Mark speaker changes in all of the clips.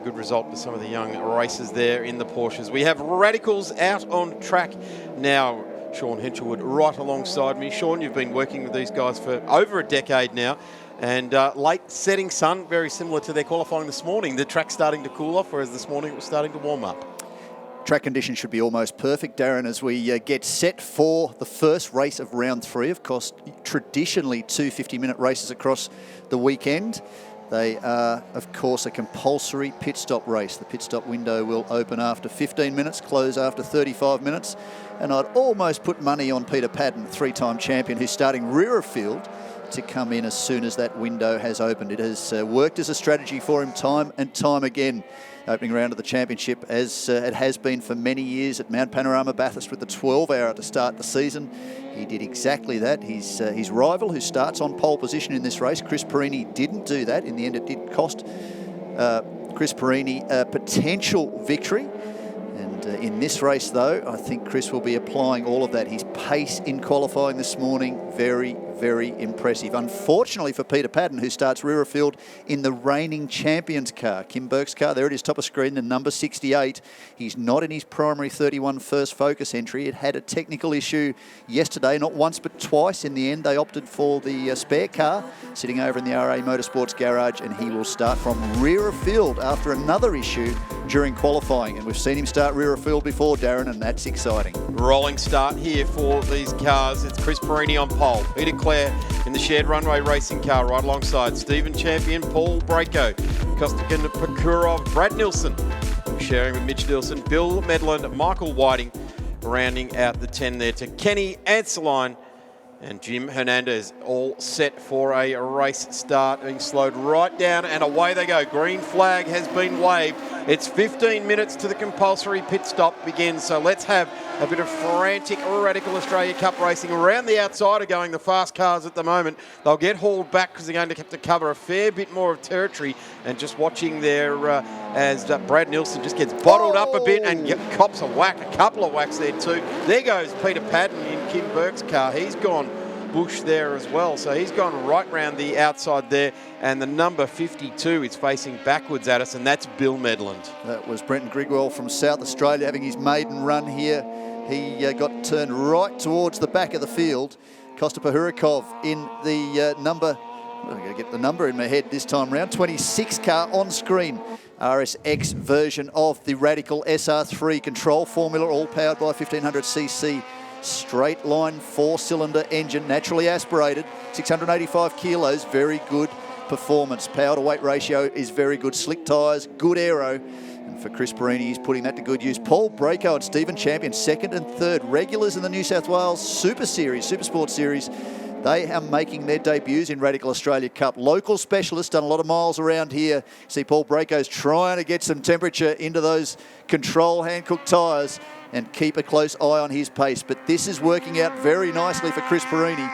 Speaker 1: good result for some of the young racers there in the Porsches. We have Radicals out on track now. Sean Henselwood right alongside me. Sean, you've been working with these guys for over a decade now. And late setting sun, very similar to their qualifying this morning. The track's starting to cool off, whereas this morning it was starting to warm up.
Speaker 2: Track conditions should be almost perfect, Darren, as we get set for the first race of round 3. Of course, traditionally 2 50-minute races across the weekend. They are, of course, a compulsory pit stop race. The pit stop window will open after 15 minutes, close after 35 minutes. And I'd almost put money on Peter Patton, 3-time champion, who's starting rear of field, to come in as soon as that window has opened. It has worked as a strategy for him time and time again. Opening round of the championship, as it has been for many years at Mount Panorama Bathurst with the 12-hour to start the season. He did exactly that. His rival, who starts on pole position in this race, Chris Perini, didn't do that. In the end, it did cost Chris Perini a potential victory. And in this race, though, I think Chris will be applying all of that. His pace in qualifying this morning, very, very impressive. Unfortunately for Peter Patton, who starts rear of field in the reigning champions car, Kim Burke's car. There it is, top of screen, the number 68. He's not in his primary 31 first focus entry. It had a technical issue yesterday, not once but twice. In the end, they opted for the spare car sitting over in the RA Motorsports garage, and he will start from rear of field after another issue during qualifying. And we've seen him start rear of field before, Darren, and that's exciting.
Speaker 1: Rolling start here for these cars. It's Chris Perini on pole. Peter Clare in the shared runway racing car right alongside Stephen Champion, Paul Braco, Kostakin Karov, Brad Nilsson, sharing with Mitch Nielsen, Bill Medellin, Michael Whiting, rounding out the 10 there to Kenny Anseline and Jim Hernandez, all set for a race start, being slowed right down, and away they go. Green flag has been waved. It's 15 minutes to the compulsory pit stop begins, so let's have a bit of frantic Radical Australia Cup racing. Around the outside are going the fast cars at the moment. They'll get hauled back because they're going to have to cover a fair bit more of territory, and just watching there as Brad Nilsson just gets bottled up a bit and cops a whack, a couple of whacks there too. There goes Peter Patton in Kim Burke's car. He's gone bush there as well, so he's gone right round the outside there, and the number 52 is facing backwards at us, and that's Bill Medland.
Speaker 2: That was Brenton Grigwell from South Australia having his maiden run here. He got turned right towards the back of the field. Kosta Pahurikov in the number, I'm going to get the number in my head this time round, 26 car on screen. RSX version of the Radical SR3 control formula, all powered by 1500cc straight line 4-cylinder engine, naturally aspirated, 685 kilos, very good performance. Power to weight ratio is very good. Slick tyres, good aero. And for Chris Perini, he's putting that to good use. Paul Braco and Stephen Champion, second and third. Regulars in the New South Wales Super Sport Series. They are making their debuts in Radical Australia Cup. Local specialists, done a lot of miles around here. See Paul Braco's trying to get some temperature into those control hand-cooked tyres and keep a close eye on his pace. But this is working out very nicely for Chris Perini.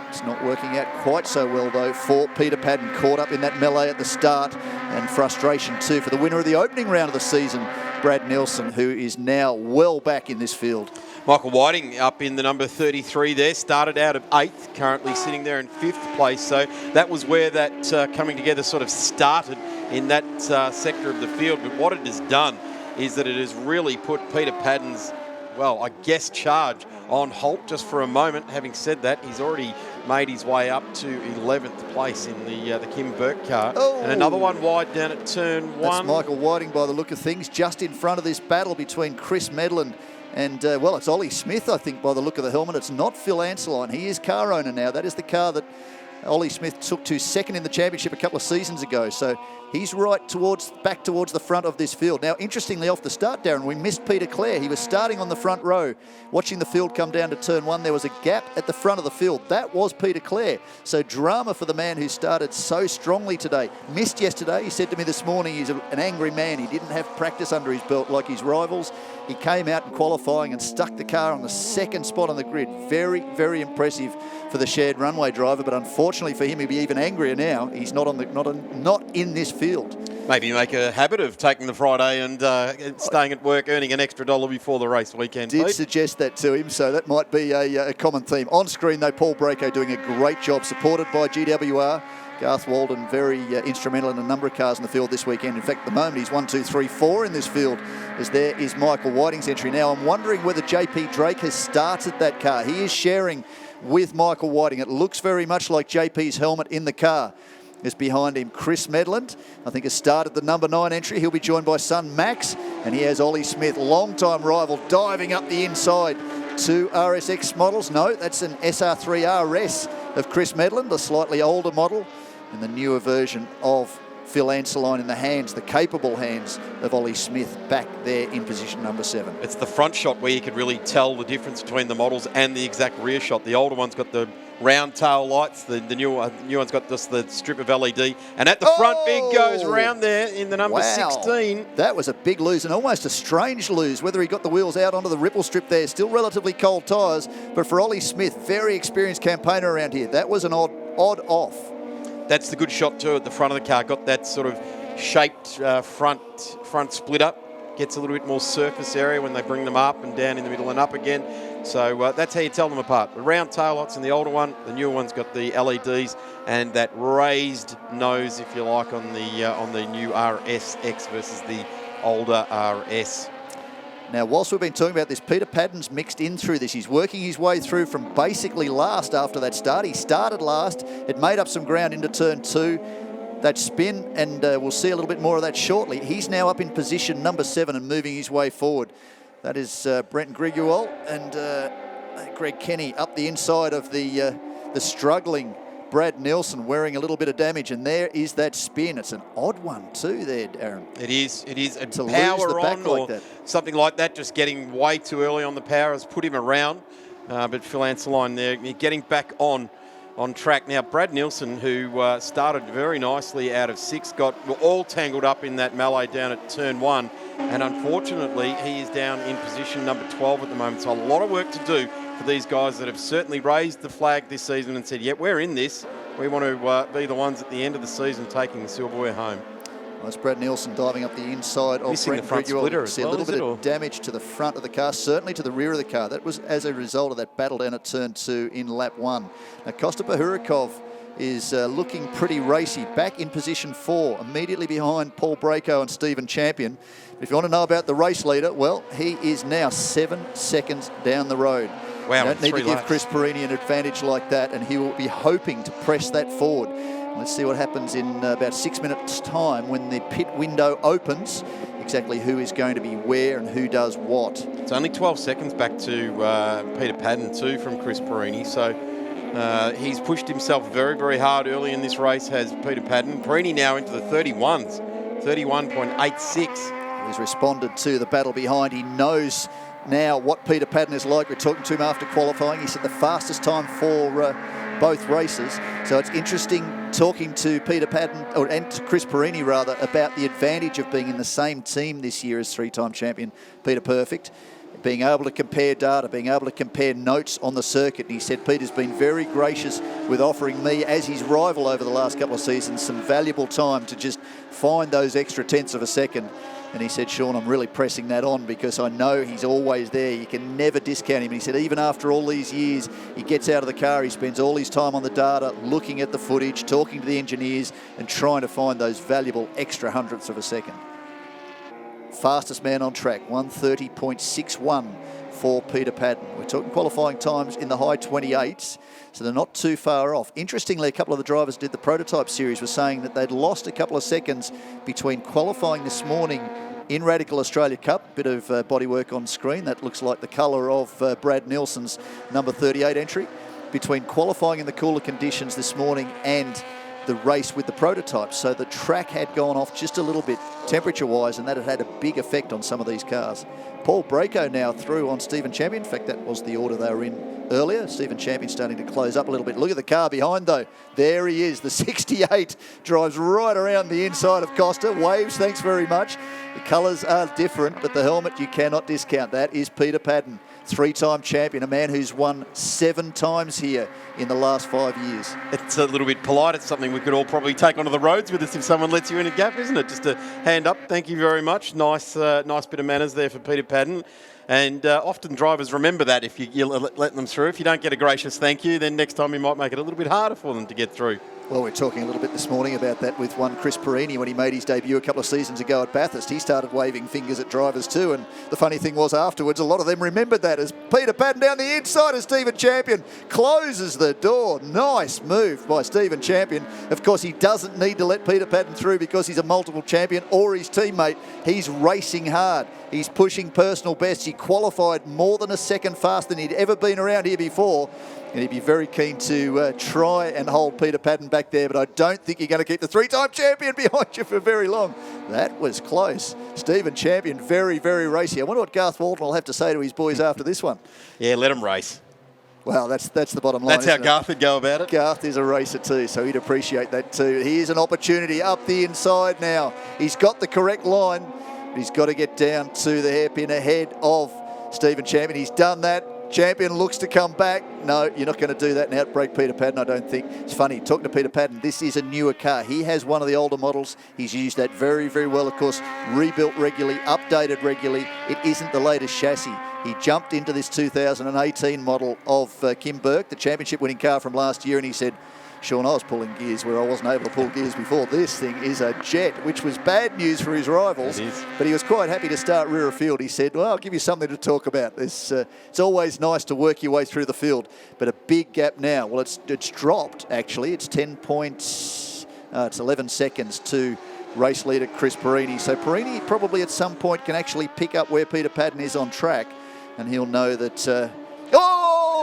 Speaker 2: It's not working out quite so well, though, for Peter Patton, caught up in that melee at the start, and frustration, too, for the winner of the opening round of the season, Brad Nilsson, who is now well back in this field.
Speaker 1: Michael Whiting up in the number 33 there, started out of 8th, currently sitting there in 5th place. So that was where that coming together sort of started in that sector of the field. But what it has done is that it has really put Peter Patton's, well, I guess, charge on halt just for a moment. Having said that, he's already made his way up to 11th place in the Kim Burke car. Oh. And another one wide down at turn 1.
Speaker 2: That's Michael Whiting by the look of things, just in front of this battle between Chris Medellin and, well, it's Ollie Smith, I think, by the look of the helmet. It's not Phil Anseline. He is car owner now. That is the car that Ollie Smith took to second in the championship a couple of seasons ago. So he's right back towards the front of this field. Now, interestingly, off the start, Darren, we missed Peter Clare. He was starting on the front row. Watching the field come down to turn 1, there was a gap at the front of the field. That was Peter Clare. So drama for the man who started so strongly today. Missed yesterday. He said to me this morning he's an angry man. He didn't have practice under his belt like his rivals. He came out in qualifying and stuck the car on the second spot on the grid. Very, very impressive for the shared runway driver, but unfortunately for him, he'll be even angrier now. He's not in this field.
Speaker 1: Maybe make a habit of taking the Friday and staying at work, earning an extra $1 before the race weekend.
Speaker 2: Did suggest that to him, so that might be a common theme. On screen, though, Paul Braco doing a great job, supported by GWR. Garth Walden very instrumental in a number of cars in the field this weekend. In fact, at the moment he's 1, 2, 3, 4 in this field, as there is Michael Whiting's entry. Now I'm wondering whether JP Drake has started that car. He is sharing with Michael Whiting. It looks very much like JP's helmet in the car. Is behind him Chris Medellin, I think, has started the number 9 entry. He'll be joined by son Max, and he has Olli Smith, long-time rival, diving up the inside to RSX models. No, that's an SR3 RS of Chris Medellin, the slightly older model, and the newer version of Phil Anseline in the hands, the capable hands of Olli Smith, back there in position number 7.
Speaker 1: It's the front shot where you could really tell the difference between the models and the exact rear shot. The older one's got the round tail lights, the new one's got just the strip of LED, and at the front, big goes around there in the number 16.
Speaker 2: That was a big lose, and almost a strange lose, whether he got the wheels out onto the ripple strip there. Still relatively cold tyres, but for Olli Smith, very experienced campaigner around here, that was an odd off.
Speaker 1: That's the good shot too at the front of the car. Got that sort of shaped front split up. Gets a little bit more surface area when they bring them up and down in the middle and up again. So that's how you tell them apart. The round taillights in the older one, the newer one's got the LEDs and that raised nose, if you like, on the new RSX versus the older RS.
Speaker 2: Now, whilst we've been talking about this, Peter Patton's mixed in through this. He's working his way through from basically last after that start. He started last. It made up some ground into turn 2. That spin, and we'll see a little bit more of that shortly. He's now up in position number 7 and moving his way forward. That is Brenton Griguel and Greg Kenny up the inside of the struggling Brad Nilsson, wearing a little bit of damage, and there is that spin. It's an odd one too there, Darren.
Speaker 1: It is. A
Speaker 2: to
Speaker 1: power
Speaker 2: lose the back
Speaker 1: on
Speaker 2: like
Speaker 1: or
Speaker 2: that.
Speaker 1: something like that, just getting way too early on the power has put him around. But Phil Anseline there, getting back on track. Now, Brad Nilsson, who started very nicely out of 6, got all tangled up in that melee down at turn 1. And unfortunately, he is down in position number 12 at the moment. So a lot of work to do for these guys that have certainly raised the flag this season and said, yep, we're in this. We want to be the ones at the end of the season taking the silverware home.
Speaker 2: Well, it's Brad Nilsson diving up the inside of
Speaker 1: Missing
Speaker 2: Brent
Speaker 1: the front
Speaker 2: Griguel.
Speaker 1: splitter as
Speaker 2: See
Speaker 1: well,
Speaker 2: a little
Speaker 1: is
Speaker 2: bit
Speaker 1: it,
Speaker 2: of damage to the front of the car, certainly to the rear of the car. That was as a result of that battle down at turn 2 in lap 1. Now, Kosta Bahurikov is looking pretty racy, back in position 4, immediately behind Paul Braco and Stephen Champion. If you want to know about the race leader, well, he is now 7 seconds down the road.
Speaker 1: Wow,
Speaker 2: you don't need to give
Speaker 1: laps.
Speaker 2: Chris Perini an advantage like that, and he will be hoping to press that forward. Let's see what happens in about 6 minutes' time when the pit window opens, exactly who is going to be where and who does what.
Speaker 1: It's only 12 seconds back to Peter Patton too from Chris Perini. So he's pushed himself very, very hard early in this race, has Peter Patton. Perini now into the 31s, 31.86.
Speaker 2: He's responded to the battle behind. He knows now what Peter Patton is like. We're talking to him after qualifying. He said the fastest time for both races. So it's interesting talking to Peter Patton, and to Chris Perini rather, about the advantage of being in the same team this year as 3-time champion Peter Perfect, being able to compare data, being able to compare notes on the circuit. And he said Peter's been very gracious with offering me, as his rival over the last couple of seasons, some valuable time to just find those extra tenths of a second. And he said, Sean, I'm really pressing that on because I know he's always there. You can never discount him. And he said, even after all these years, he gets out of the car, he spends all his time on the data, looking at the footage, talking to the engineers, and trying to find those valuable extra hundredths of a second. Fastest man on track, 1:30.61 for Peter Patton. We're talking qualifying times in the high 28s, so they're not too far off. Interestingly, a couple of the drivers did the prototype series were saying that they'd lost a couple of seconds between qualifying this morning in Radical Australia Cup. Bit of bodywork on screen. That looks like the colour of Brad Nilsson's number 38 entry. Between qualifying in the cooler conditions this morning and the race with the prototype. So the track had gone off just a little bit temperature-wise, and that had a big effect on some of these cars. Paul Braco now through on Stephen Champion. In fact, that was the order they were in earlier. Stephen Champion starting to close up a little bit. Look at the car behind, though. There he is. The 68 drives right around the inside of Costa. Waves, thanks very much. The colours are different, but the helmet you cannot discount. That is Peter Patton, 3-time champion, a man who's won 7 times here in the last 5 years.
Speaker 1: It's a little bit polite. It's something we could all probably take onto the roads with us if someone lets you in a gap, isn't it? Just a hand up. Thank you very much. Nice bit of manners there for Peter Patton. And often drivers remember that if you let them through. If you don't get a gracious thank you, then next time you might make it a little bit harder for them to get through.
Speaker 2: Well, we're talking a little bit this morning about that with one Chris Perini when he made his debut a couple of seasons ago at Bathurst. He started waving fingers at drivers too, and the funny thing was afterwards, a lot of them remembered that as Peter Patton down the inside as Stephen Champion closes the door. Nice move by Stephen Champion. Of course, he doesn't need to let Peter Patton through because he's a multiple champion or his teammate. He's racing hard. He's pushing personal bests. He qualified more than a second faster than he'd ever been around here before. And he'd be very keen to try and hold Peter Patton back there, but I don't think you're going to keep the three-time champion behind you for very long. That was close. Stephen Champion, very, very racy. I wonder what Garth Walton will have to say to his boys after this one.
Speaker 1: Yeah, let him race.
Speaker 2: Well, that's the bottom line.
Speaker 1: That's how Garth would go about it.
Speaker 2: Garth is a racer too, so he'd appreciate that too. Here's an opportunity up the inside now. He's got the correct line, but he's got to get down to the hairpin ahead of Stephen Champion. He's done that. Champion looks to come back. No, you're not going to do that and outbreak Peter Patton, I don't think. It's funny, talking to Peter Patton, this is a newer car. He has one of the older models. He's used that very, very well, of course, rebuilt regularly, updated regularly. It isn't the latest chassis. He jumped into this 2018 model of Kim Burke, the championship winning car from last year, and he said, Sean, I was pulling gears where I wasn't able to pull gears before. This thing is a jet, which was bad news for his rivals. But he was quite happy to start rear of field. He said, well, I'll give you something to talk about. It's always nice to work your way through the field. But a big gap now. Well, it's dropped, actually. It's 10 points. It's 11 seconds to race leader Chris Perini. So Perini probably at some point can actually pick up where Peter Patton is on track. And he'll know that...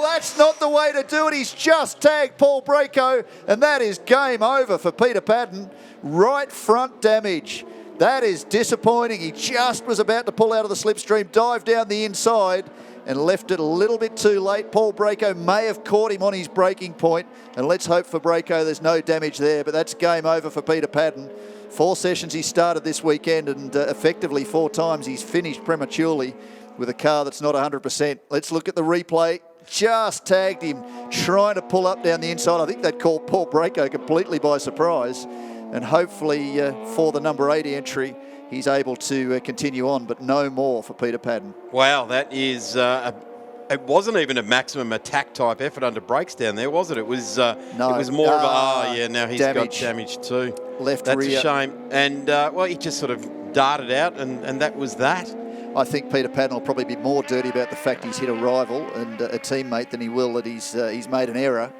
Speaker 2: that's not the way to do it. He's just tagged Paul Braco, and that is game over for Peter Patton. Right front damage. That is disappointing. He just was about to pull out of the slipstream, dive down the inside, and left it a little bit too late. Paul Braco may have caught him on his braking point, and let's hope for Braco there's no damage there, but that's game over for Peter Patton. 4 sessions he started this weekend, and effectively 4 times he's finished prematurely with a car that's not 100%. Let's look at the replay. Just tagged him, trying to pull up down the inside. I think that caught Paul Braco completely by surprise. And hopefully for the number 80 entry, he's able to continue on, but no more for Peter Patton.
Speaker 1: Wow, that is... it wasn't even a maximum attack type effort under brakes down there, was it? It was no, it was more of a... now he's damage. Got damage too.
Speaker 2: Left
Speaker 1: That's
Speaker 2: rear.
Speaker 1: a shame. And, well, he just sort of darted out, and that was that.
Speaker 2: I think Peter Patton will probably be more dirty about the fact he's hit a rival and a teammate than he will that he's made an error,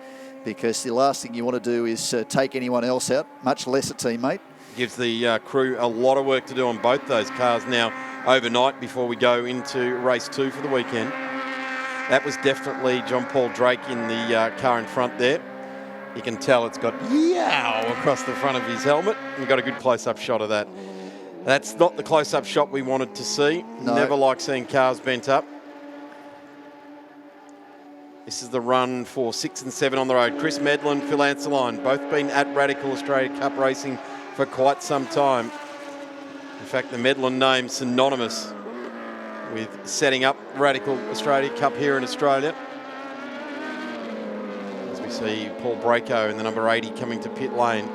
Speaker 2: because the last thing you want to do is take anyone else out, much less a teammate.
Speaker 1: Gives the crew a lot of work to do on both those cars now overnight before we go into race 2 for the weekend. That was definitely John Paul Drake in the car in front there. You can tell it's got yow across the front of his helmet. We've got a good close-up shot of that. That's not the close-up shot we wanted to see. No. Never like seeing cars bent up. This is the run for 6 and 7 on the road. Chris Medellin, Phil Anseline, both been at Radical Australia Cup racing for quite some time. In fact, the Medellin name synonymous with setting up Radical Australia Cup here in Australia. As we see Paul Braco in the number 80 coming to pit lane.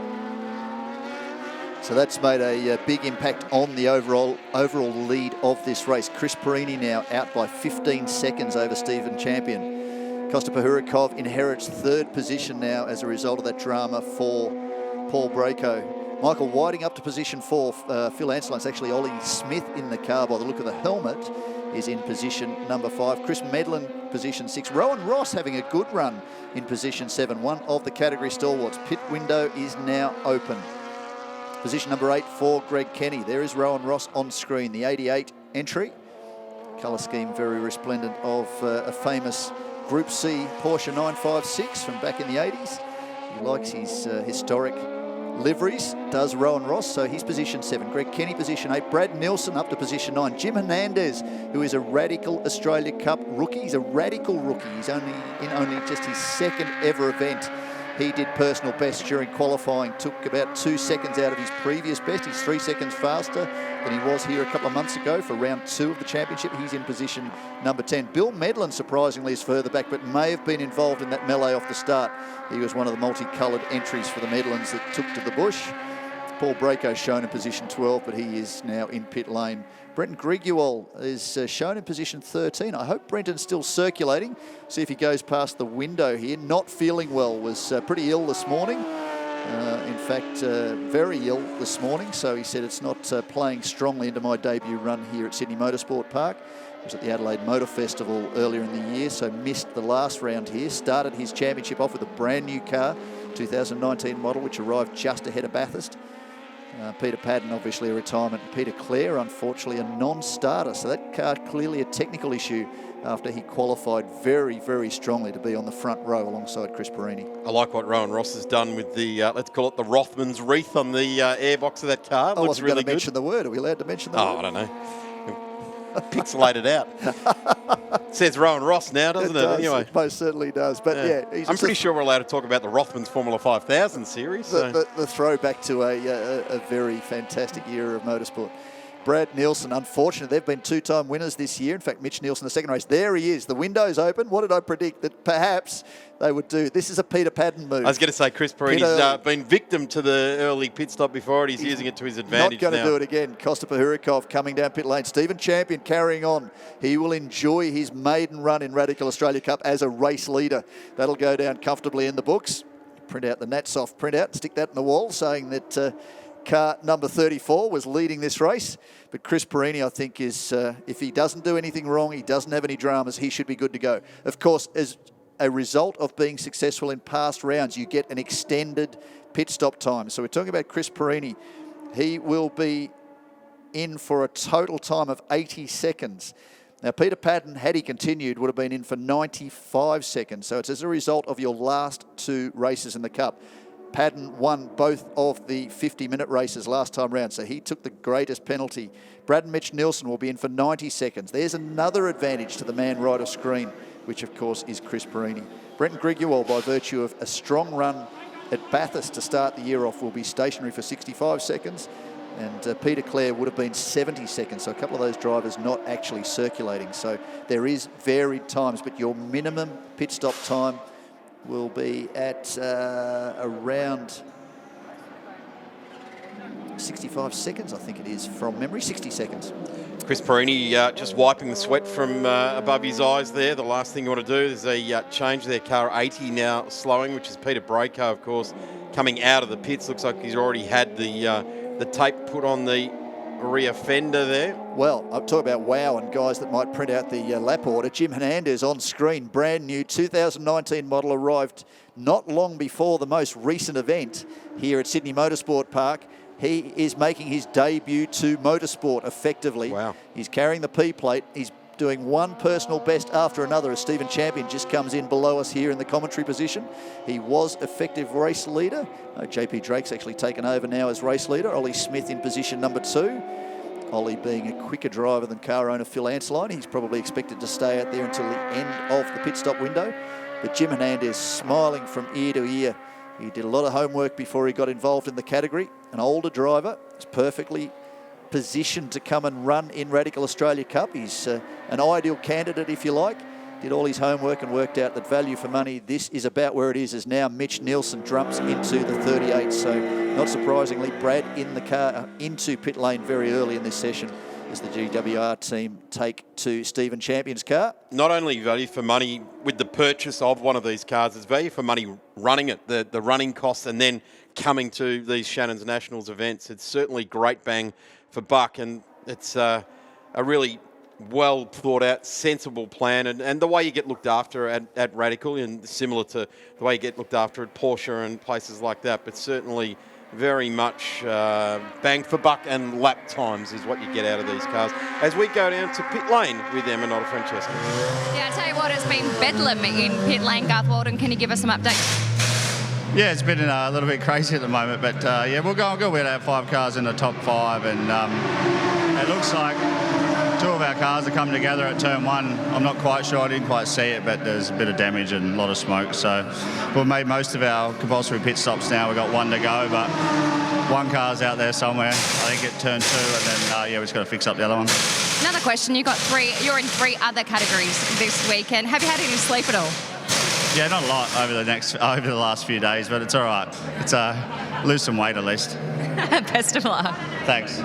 Speaker 2: So that's made a big impact on the overall lead of this race. Chris Perini now out by 15 seconds over Stephen Champion. Kosta Pahurikov inherits 3rd position now as a result of that drama for Paul Braco. Michael Whiting up to position 4. Phil Anseline, it's actually Ollie Smith in the car by the look of the helmet, is in position number 5. Chris Medellin, position 6. Rowan Ross having a good run in position 7. One of the category stalwarts. Pit window is now open. Position number 8 for Greg Kenny. There is Rowan Ross on screen, the 88 entry. Colour scheme very resplendent of a famous Group C Porsche 956 from back in the 80s. He likes his historic liveries, does Rowan Ross, so he's position 7. Greg Kenny, position 8. Brad Nilsson up to position 9. Jim Hernandez, who is a Radical Australia Cup rookie. He's a Radical rookie. He's only just his 2nd ever event. He did personal best during qualifying, took about 2 seconds out of his previous best. He's 3 seconds faster than he was here a couple of months ago for round 2 of the championship. He's in position number 10. Bill Medellin, surprisingly, is further back, but may have been involved in that melee off the start. He was one of the multicoloured entries for the Medellins that took to the bush. Paul Braco shown in position 12, but he is now in pit lane. Brenton Grigual is shown in position 13. I hope Brenton's still circulating. See if he goes past the window here. Not feeling well, was pretty ill this morning. In fact, very ill this morning, so he said it's not playing strongly into my debut run here at Sydney Motorsport Park. He was at the Adelaide Motor Festival earlier in the year, so missed the last round here. Started his championship off with a brand new car, 2019 model, which arrived just ahead of Bathurst. Peter Patton, obviously a retirement. Peter Clare, unfortunately, a non-starter. So that car clearly a technical issue after he qualified very, very strongly to be on the front row alongside Chris Perini.
Speaker 1: I like what Rowan Ross has done with the, let's call it the Rothmans wreath on the airbox of that car.
Speaker 2: I wasn't going to mention the word. Are we allowed to mention the word?
Speaker 1: I don't know. Pixelated out. Says Rowan Ross now, doesn't it? Anyway,
Speaker 2: it most certainly does. But yeah,
Speaker 1: I'm pretty sure we're allowed to talk about the Rothmans Formula 5000 series.
Speaker 2: The throwback to a very fantastic era of motorsport. Brad Nilsson, unfortunately, they've been two-time winners this year. In fact, Mitch Nielsen, the second race, there he is. The window's open. What did I predict that perhaps they would do? This is a Peter Patton move.
Speaker 1: I was going to say Chris Perini's been victim to the early pit stop before, and he's using it to his advantage now.
Speaker 2: Not going to do it again. Kosta Pahurikov coming down pit lane. Stephen Champion carrying on. He will enjoy his maiden run in Radical Australia Cup as a race leader. That'll go down comfortably in the books. Print out the Natsoft printout, stick that in the wall, saying that car number 34 was leading this race. But Chris Perini, I think, is if he doesn't do anything wrong, he doesn't have any dramas, he should be good to go. Of course, as a result of being successful in past rounds, you get an extended pit stop time. So we're talking about Chris Perini. He will be in for a total time of 80 seconds. Now, Peter Patton, had he continued, would have been in for 95 seconds. So it's as a result of your last two races in the Cup. Patton won both of the 50-minute races last time round, so he took the greatest penalty. Brad and Mitch Nielsen will be in for 90 seconds. There's another advantage to the man right of screen, which of course is Chris Perini. Brenton Griguel, by virtue of a strong run at Bathurst to start the year off, will be stationary for 65 seconds. And Peter Clare would have been 70 seconds, so a couple of those drivers not actually circulating. So there is varied times, but your minimum pit stop time will be at around 65 seconds, I think it is, from memory, 60 seconds.
Speaker 1: Chris Perini just wiping the sweat from above his eyes there. The last thing you want to do is change their car 80 now slowing, which is Peter Brayco, of course, coming out of the pits. Looks like he's already had the tape put on the rear fender there.
Speaker 2: Well, I'm talking about wow and guys that might print out the lap order. Jim Hernandez on screen, brand new 2019 model, arrived not long before the most recent event here at Sydney Motorsport Park. He is making his debut to motorsport effectively.
Speaker 1: Wow.
Speaker 2: He's carrying the P plate. He's doing one personal best after another as Stephen Champion just comes in below us here in the commentary position. He was effective race leader. JP Drake's actually taken over now as race leader. Ollie Smith in position number 2. Ollie being a quicker driver than car owner Phil Ansline. He's probably expected to stay out there until the end of the pit stop window. But Jim Hernandez smiling from ear to ear. He did a lot of homework before he got involved in the category. An older driver, is perfectly positioned to come and run in Radical Australia Cup. He's an ideal candidate, if you like. Did all his homework and worked out that value for money, this is about where it is, as now Mitch Nielsen jumps into the 38. So not surprisingly, Brad in the car into pit lane very early in this session as the GWR team take to Stephen Champion's car.
Speaker 1: Not only value for money with the purchase of one of these cars, it's value for money running it, the running costs, and then coming to these Shannons Nationals events. It's certainly great bang for buck, and it's a really well thought out, sensible plan, and the way you get looked after at Radical, and similar to the way you get looked after at Porsche and places like that, but certainly very much bang for buck and lap times is what you get out of these cars. As we go down to pit lane with Emma Francesca.
Speaker 3: Yeah, I tell you what, it's been bedlam in pit lane. Garth Walden, can you give us some updates?
Speaker 4: Yeah, it's been a little bit crazy at the moment, but yeah, we'll go. We'll have 5 cars in the top 5, and it looks like 2 of our cars are coming together at turn 1. I'm not quite sure, I didn't quite see it, but there's a bit of damage and a lot of smoke. So we've made most of our compulsory pit stops now. We've got 1 to go, but 1 car's out there somewhere. I think at turn 2, and then yeah, we've just got to fix up the other one.
Speaker 3: Another question, you're in 3 other categories this weekend. Have you had any sleep at all?
Speaker 4: Yeah, not a lot over the last few days, but it's all right. It's lose some weight at least.
Speaker 3: Best of luck.
Speaker 4: Thanks.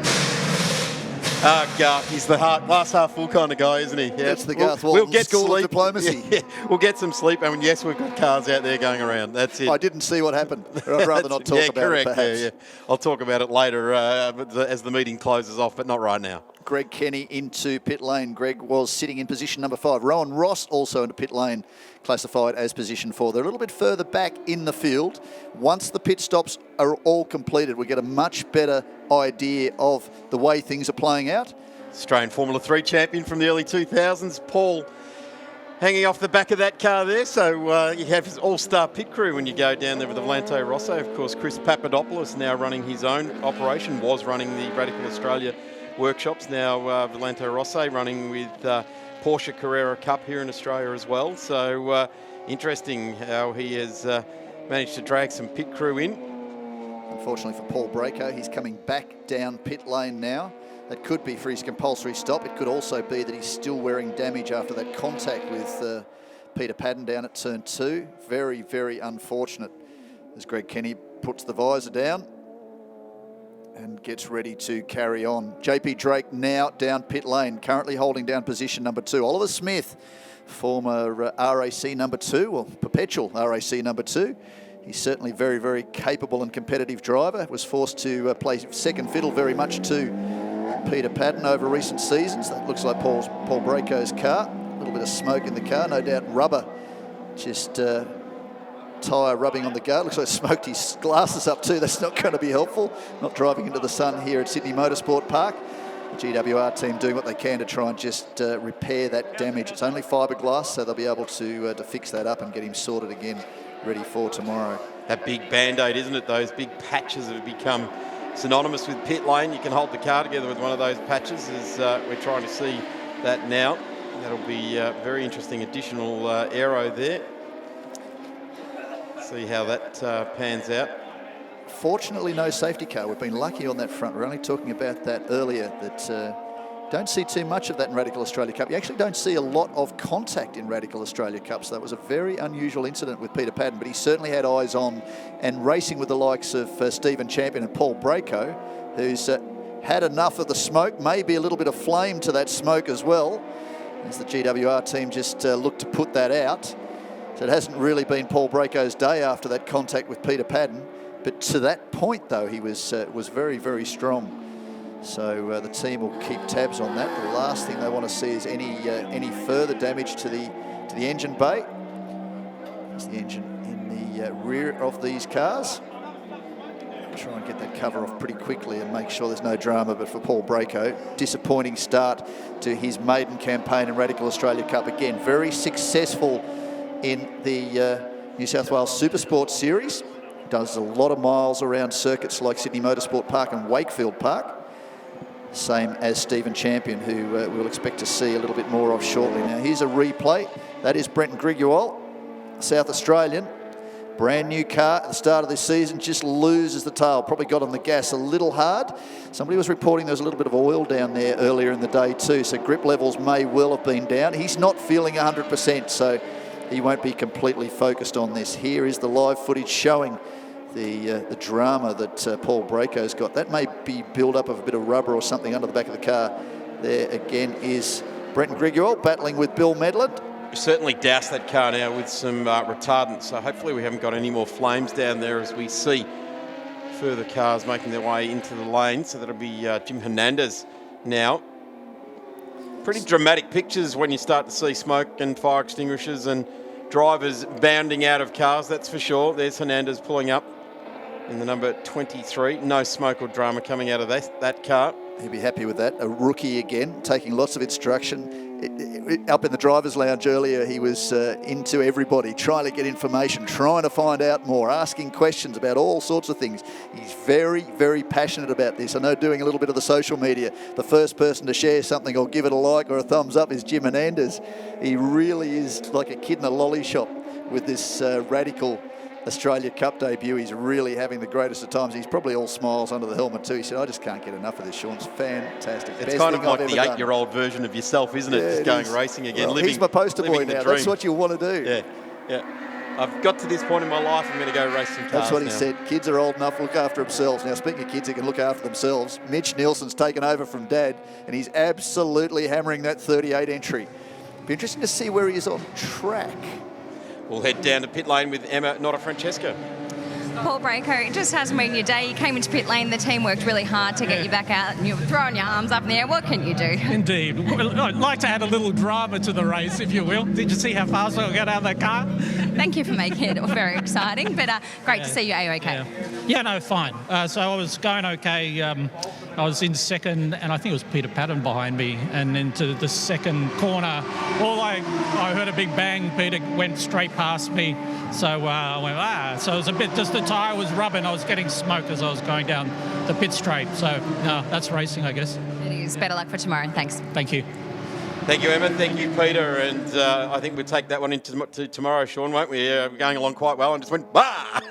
Speaker 1: Garth, he's the glass half full kind of guy, isn't he? Yeah.
Speaker 2: It's the Garth Walton School of Diplomacy.
Speaker 1: Yeah, we'll get some sleep, and yes, we've got cars out there going around. That's it.
Speaker 2: I didn't see what happened. I'd rather not talk about
Speaker 1: correct.
Speaker 2: it, perhaps.
Speaker 1: Yeah. I'll talk about it later as the meeting closes off, but not right now.
Speaker 2: Greg Kenny into pit lane. Greg was sitting in position number 5. Rowan Ross also into pit lane, classified as position 4. They're a little bit further back in the field. Once the pit stops are all completed, we get a much better idea of the way things are playing out.
Speaker 1: Australian Formula 3 champion from the early 2000s, Paul, hanging off the back of that car there. So you have his all-star pit crew when you go down there with the Volante Rosso. Of course, Chris Papadopoulos now running his own operation, was running the Radical Australia workshops. Now Volante Rosso running with Porsche Carrera Cup here in Australia as well. So interesting how he has managed to drag some pit crew in.
Speaker 2: Unfortunately for Paul Braco, he's coming back down pit lane now. That could be for his compulsory stop. It could also be that he's still wearing damage after that contact with Peter Patton down at turn 2. Very, very unfortunate as Greg Kenny puts the visor down and gets ready to carry on. JP Drake now down pit lane, currently holding down position number 2. Oliver Smith, former RAC number 2, or perpetual RAC number 2. He's certainly very, very capable and competitive driver. Was forced to play second fiddle very much to Peter Patton over recent seasons. That looks like Paul Braco's car. A little bit of smoke in the car, no doubt rubber. Just tyre rubbing on the guard. Looks like smoked his glasses up too. That's not going to be helpful. Not driving into the sun here at Sydney Motorsport Park. The GWR team doing what they can to try and just repair that damage. It's only fiberglass, so they'll be able to fix that up and get him sorted again, ready for tomorrow.
Speaker 1: That big Band-Aid, isn't it? Those big patches have become synonymous with pit lane. You can hold the car together with one of those patches, as we're trying to see that now. That'll be a very interesting additional aero there. See how that pans out.
Speaker 2: Fortunately, no safety car. We've been lucky on that front. We're only talking about that earlier, that don't see too much of that in Radical Australia Cup. You actually don't see a lot of contact in Radical Australia Cup, so that was a very unusual incident with Peter Patton, but he certainly had eyes on and racing with the likes of Stephen Champion and Paul Braco, who's had enough of the smoke, maybe a little bit of flame to that smoke as well, as the GWR team just looked to put that out. So it hasn't really been Paul Braco's day after that contact with Peter Patton, but to that point, though, he was very, very strong. So the team will keep tabs on that. The last thing they want to see is any further damage to the engine bay. There's the engine in the rear of these cars. I'll try and get that cover off pretty quickly and make sure there's no drama. But for Paul Braco, disappointing start to his maiden campaign in Radical Australia Cup. Again, very successful in the New South Wales Supersport Series. Does a lot of miles around circuits like Sydney Motorsport Park and Wakefield Park. Same as Stephen Champion, who we'll expect to see a little bit more of shortly. Now, here's a replay. That is Brenton Grigual, South Australian. Brand new car at the start of this season, just loses the tail. Probably got on the gas a little hard. Somebody was reporting there was a little bit of oil down there earlier in the day too, so grip levels may well have been down. He's not feeling 100%, so he won't be completely focused on this. Here is the live footage showing the drama that Paul Braco's got. That may be build-up of a bit of rubber or something under the back of the car. There again is Brenton Grigual battling with Bill Medellin.
Speaker 1: We certainly doused that car now with some retardant, so hopefully we haven't got any more flames down there as we see further cars making their way into the lane. So that'll be Jim Hernandez now. Pretty dramatic pictures when you start to see smoke and fire extinguishers and drivers bounding out of cars, that's for sure. There's Hernandez pulling up in the number 23. No smoke or drama coming out of that car.
Speaker 2: He'll be happy with that. A rookie again, taking lots of instruction. Up in the driver's lounge earlier, he was into everybody, trying to get information, trying to find out more, asking questions about all sorts of things. He's very, very passionate about this. I know doing a little bit of the social media, the first person to share something or give it a like or a thumbs up is Jim Hernandez. He really is like a kid in a lolly shop with this Radical Australia Cup debut. He's really having the greatest of times. He's probably all smiles under the helmet too. He said, I just can't get enough of this, Sean. It's fantastic.
Speaker 1: It's kind of like the 8-year-old version of yourself, isn't it?
Speaker 2: Yeah,
Speaker 1: just going racing again.
Speaker 2: Well, he's my poster boy now. That's what you want to do.
Speaker 1: Yeah. I've got to this point in my life, I'm going to go race some cars.
Speaker 2: That's what he
Speaker 1: now.
Speaker 2: said. Kids are old enough to look after themselves. Now, speaking of kids who can look after themselves, Mitch Nielsen's taken over from Dad, and he's absolutely hammering that 38 entry. Be interesting to see where he is on track.
Speaker 1: We'll head down to pit lane with Emma, not a Francesco.
Speaker 3: Paul Braco, it just hasn't been your day. You came into pit lane, the team worked really hard to get you back out, and you're throwing your arms up in the air. What can you do?
Speaker 5: Indeed. I'd like to add a little drama to the race, if you will. Did you see how fast I got out of that car?
Speaker 3: Thank you for making it very exciting, but great to see you A-OK.
Speaker 5: Yeah, no, fine. So I was going okay. I was in second, and I think it was Peter Patton behind me, and into the second corner, I heard a big bang. Peter went straight past me, so I went, So it was a bit, just the tyre was rubbing. I was getting smoke as I was going down the pit straight. So, that's racing, I guess.
Speaker 3: It is. Better luck for tomorrow. Thanks.
Speaker 5: Thank you.
Speaker 1: Thank you, Emma. Thank you, Peter. And I think we'll take that one into tomorrow, Sean, won't we? We're going along quite well and just went, bah!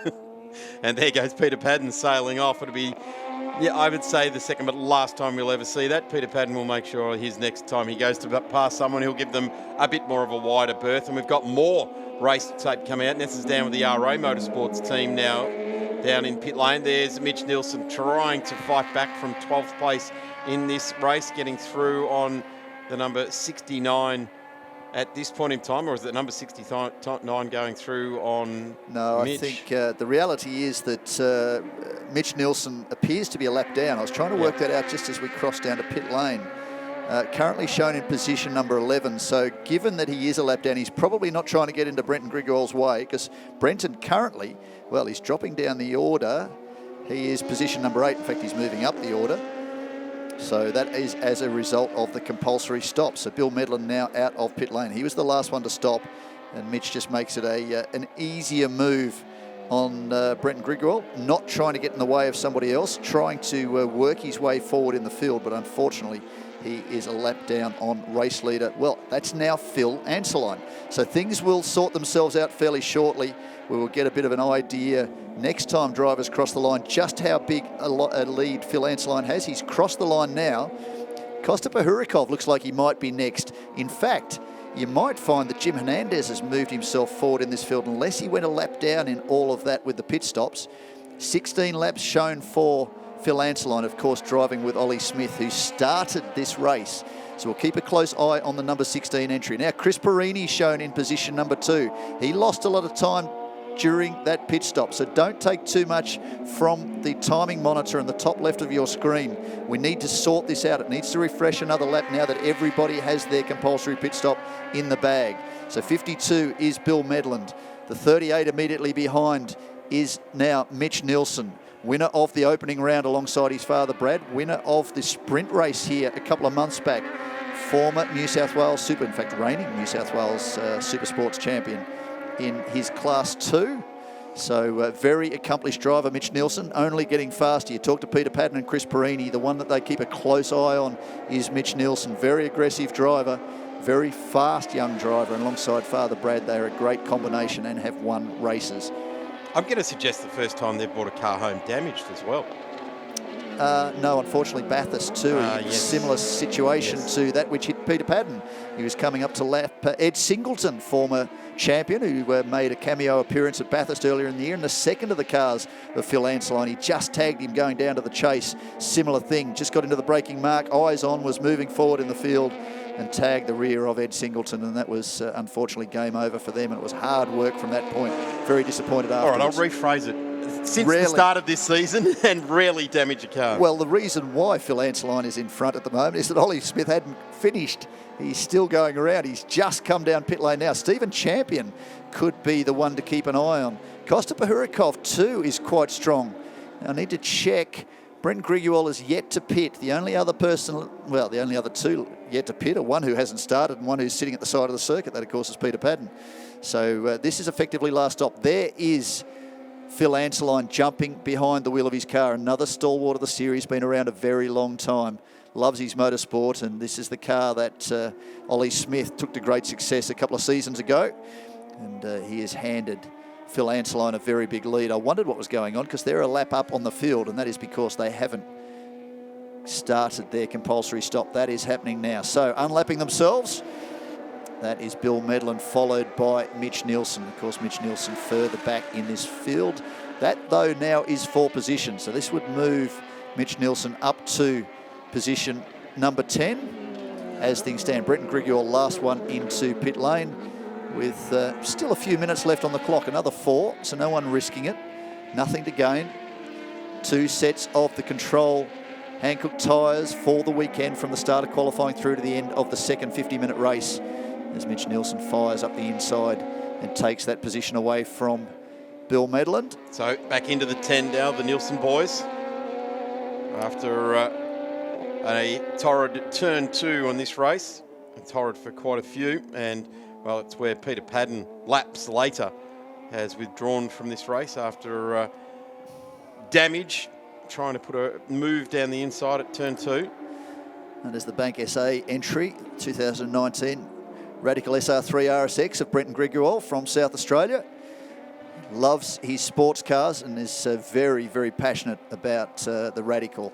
Speaker 1: And there goes Peter Patton sailing off. It'll be, I would say the second but last time we'll ever see that. Peter Patton will make sure his next time he goes to pass someone, he'll give them a bit more of a wider berth. And we've got more race tape coming out. Ness is down with the RA Motorsports team now down in pit lane. There's Mitch Nielsen trying to fight back from 12th place in this race, getting through on the number 69 at this point in time, or is it number 69 going through on
Speaker 2: No,
Speaker 1: Mitch?
Speaker 2: I think the reality is that Mitch Nielsen appears to be a lap down. I was trying to work that out just as we crossed down to pit lane. Currently shown in position number 11, so given that he is a lap down, he's probably not trying to get into Brenton Grigor's way, because Brenton currently, well, he's dropping down the order. He is position number 8. In fact, he's moving up the order. So that is as a result of the compulsory stop. So Bill Medellin now out of pit lane. He was the last one to stop, and Mitch just makes it an easier move on Brenton Grigor, not trying to get in the way of somebody else, trying to work his way forward in the field, but unfortunately he is a lap down on race leader. Well, that's now Phil Anseline. So things will sort themselves out fairly shortly. We will get a bit of an idea next time drivers cross the line just how big a lead Phil Anseline has. He's crossed the line now. Kosta Pahurikov looks like he might be next. In fact, you might find that Jim Hernandez has moved himself forward in this field unless he went a lap down in all of that with the pit stops. 16 laps shown for Phil Anseline, of course, driving with Olli Smith, who started this race. So we'll keep a close eye on the number 16 entry. Now, Chris Perini shown in position number 2. He lost a lot of time during that pit stop, so don't take too much from the timing monitor in the top left of your screen. We need to sort this out. It needs to refresh another lap now that everybody has their compulsory pit stop in the bag. So 52 is Bill Medellin. The 38 immediately behind is now Mitch Nielsen, winner of the opening round alongside his father Brad, winner of the sprint race here a couple of months back, former New South Wales reigning New South Wales Super Sports champion in his Class 2. So very accomplished driver, Mitch Nielsen, only getting faster. You talk to Peter Patton and Chris Perini, the one that they keep a close eye on is Mitch Nielsen. Very aggressive driver, very fast young driver, and alongside father Brad, they're a great combination and have won races.
Speaker 1: I'm going to suggest the first time they've brought a car home damaged as well.
Speaker 2: No, unfortunately, Bathurst too.
Speaker 1: Yes.
Speaker 2: Similar situation to that which hit Peter Patton. He was coming up to lap Ed Singleton, former champion, who made a cameo appearance at Bathurst earlier in the year, and the second of the cars of Phil Anseline. He just tagged him going down to the chase. Similar thing, just got into the braking mark, eyes on, was moving forward in the field and tagged the rear of Ed Singleton, and that was unfortunately game over for them, and it was hard work from that point. Very disappointed afterwards.
Speaker 1: All right, I'll rephrase it. Since the start of this season, and rarely damage a car.
Speaker 2: Well, the reason why Phil Anseline is in front at the moment is that Olli Smith hadn't finished. He's still going around. He's just come down pit lane now. Stephen Champion could be the one to keep an eye on. Kosta Pahurikov too is quite strong. I need to check. Brenton Grigor is yet to pit. The only other person, well, the only other two yet to pit are one who hasn't started and one who's sitting at the side of the circuit. That, of course, is Peter Patton. So this is effectively last stop. There is Phil Anseline jumping behind the wheel of his car. Another stalwart of the series, been around a very long time. Loves his motorsport, and this is the car that Olli Smith took to great success a couple of seasons ago. And he has handed Phil Anseline a very big lead. I wondered what was going on because they're a lap up on the field, and that is because they haven't started their compulsory stop. That is happening now. So unlapping themselves That is Bill Medellin, followed by Mitch Nielsen. Of course, Mitch Nielsen further back in this field. That, though, now is 4 positions. So this would move Mitch Nielsen up to position number 10. As things stand, Brenton Grigor, last one into pit lane, with still a few minutes left on the clock. Another 4, so no one risking it. Nothing to gain. 2 sets of the control Hankook tyres for the weekend from the start of qualifying through to the end of the second 50-minute race, as Mitch Nielsen fires up the inside and takes that position away from Bill Medellin.
Speaker 1: So back into the 10 now, the Nilsson boys, after a torrid turn 2 on this race. Torrid for quite a few, and well, it's where Peter Patton, laps later, has withdrawn from this race after damage, trying to put a move down the inside at turn 2.
Speaker 2: And as the Bank SA entry, 2019 Radical SR3 RSX of Brenton Grigor from South Australia. Loves his sports cars and is very, very passionate about the Radical.